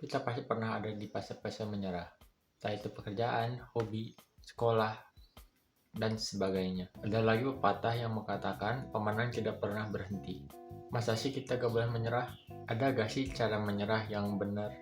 Kita pasti pernah ada di fase-fase menyerah, entah itu pekerjaan, hobi, sekolah, dan sebagainya. Ada lagi pepatah yang mengatakan pemenang tidak pernah berhenti. Masa sih kita gak boleh menyerah? Ada gak sih cara menyerah yang benar?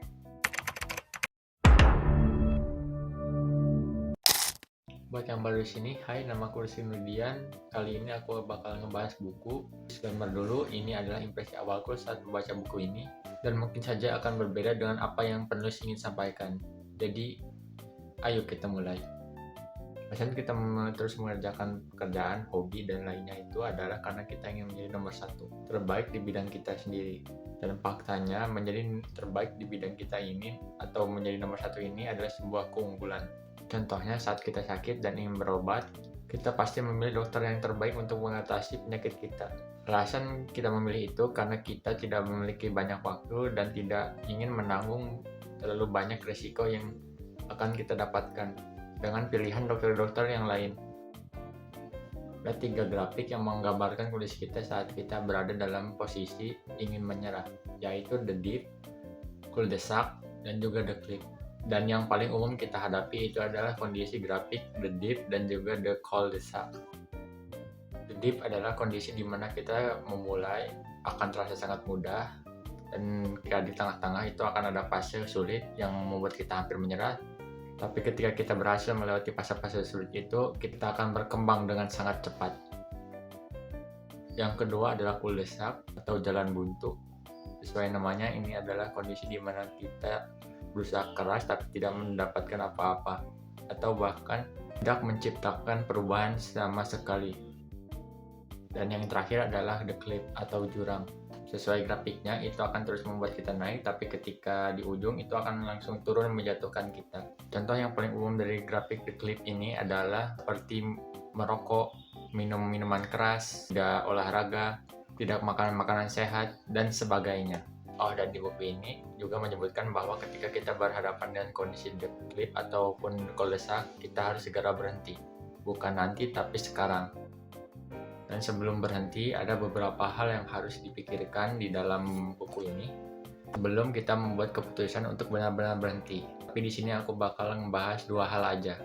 Buat yang baru di sini, hai, nama aku Rizky Nurdian. Kali ini aku bakal ngebahas buku. Disclaimer dulu, ini adalah impresi awalku saat membaca buku ini, dan mungkin saja akan berbeda dengan apa yang penulis ingin sampaikan. Jadi, ayo kita mulai. Misalnya kita terus mengerjakan pekerjaan, hobi, dan lainnya itu adalah karena kita ingin menjadi nomor satu, terbaik di bidang kita sendiri. Dan faktanya, menjadi terbaik di bidang kita ini atau menjadi nomor satu ini adalah sebuah keunggulan. Contohnya saat kita sakit dan ingin berobat, kita pasti memilih dokter yang terbaik untuk mengatasi penyakit kita. Alasan kita memilih itu karena kita tidak memiliki banyak waktu dan tidak ingin menanggung terlalu banyak risiko yang akan kita dapatkan dengan pilihan dokter-dokter yang lain. Ada 3 grafik yang menggambarkan kondisi kita saat kita berada dalam posisi ingin menyerah, yaitu the dip, cul-de-sac, dan juga the cliff. Dan yang paling umum kita hadapi itu adalah kondisi grafik the dip dan juga the cul-de-sac. The dip adalah kondisi di mana kita memulai akan terasa sangat mudah, dan di tengah-tengah itu akan ada fase sulit yang membuat kita hampir menyerah. Tapi ketika kita berhasil melewati fase-fase sulit itu, kita akan berkembang dengan sangat cepat. Yang kedua adalah cul-de-sac atau jalan buntu. Sesuai namanya, ini adalah kondisi di mana kita berusaha keras tapi tidak mendapatkan apa-apa, atau bahkan tidak menciptakan perubahan sama sekali. Dan yang terakhir adalah the cliff atau jurang. Sesuai grafiknya, itu akan terus membuat kita naik, tapi ketika di ujung itu akan langsung turun menjatuhkan kita. Contoh yang paling umum dari grafik the cliff ini adalah seperti merokok, minum minuman keras, tidak olahraga, tidak makan makanan sehat, dan sebagainya. Oh, dan di buku ini juga menyebutkan bahwa ketika kita berhadapan dengan kondisi the cliff ataupun cul-de-sac, kita harus segera berhenti. Bukan nanti, tapi sekarang. Dan sebelum berhenti, ada beberapa hal yang harus dipikirkan di dalam buku ini sebelum kita membuat keputusan untuk benar-benar berhenti. Tapi di sini aku bakal membahas 2 hal aja.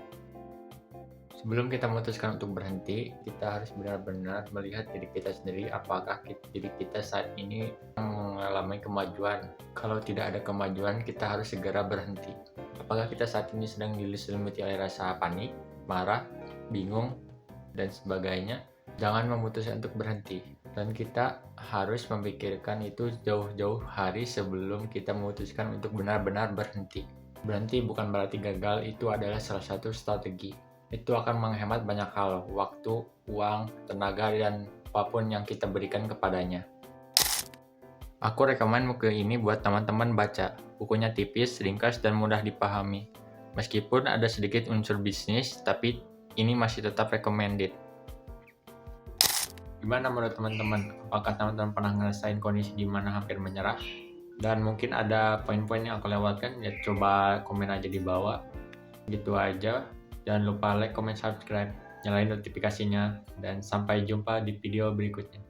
Sebelum kita memutuskan untuk berhenti, kita harus benar-benar melihat diri kita sendiri, apakah diri kita saat ini mengalami kemajuan. Kalau tidak ada kemajuan, kita harus segera berhenti. Apakah kita saat ini sedang diselimuti oleh rasa panik, marah, bingung, dan sebagainya? Jangan memutuskan untuk berhenti. Dan kita harus memikirkan itu jauh-jauh hari sebelum kita memutuskan untuk benar-benar berhenti. Berhenti bukan berarti gagal, itu adalah salah satu strategi. Itu akan menghemat banyak hal, waktu, uang, tenaga, dan apapun yang kita berikan kepadanya. Aku rekomen buku ini buat teman-teman baca. Bukunya tipis, ringkas, dan mudah dipahami. Meskipun ada sedikit unsur bisnis, tapi ini masih tetap recommended. Gimana menurut teman-teman? Apakah teman-teman pernah ngerasain kondisi di mana hampir menyerah? Dan mungkin ada poin-poin yang aku lewatkan, ya coba komen aja di bawah. Gitu aja. Jangan lupa like, comment, subscribe, nyalain notifikasinya, dan sampai jumpa di video berikutnya.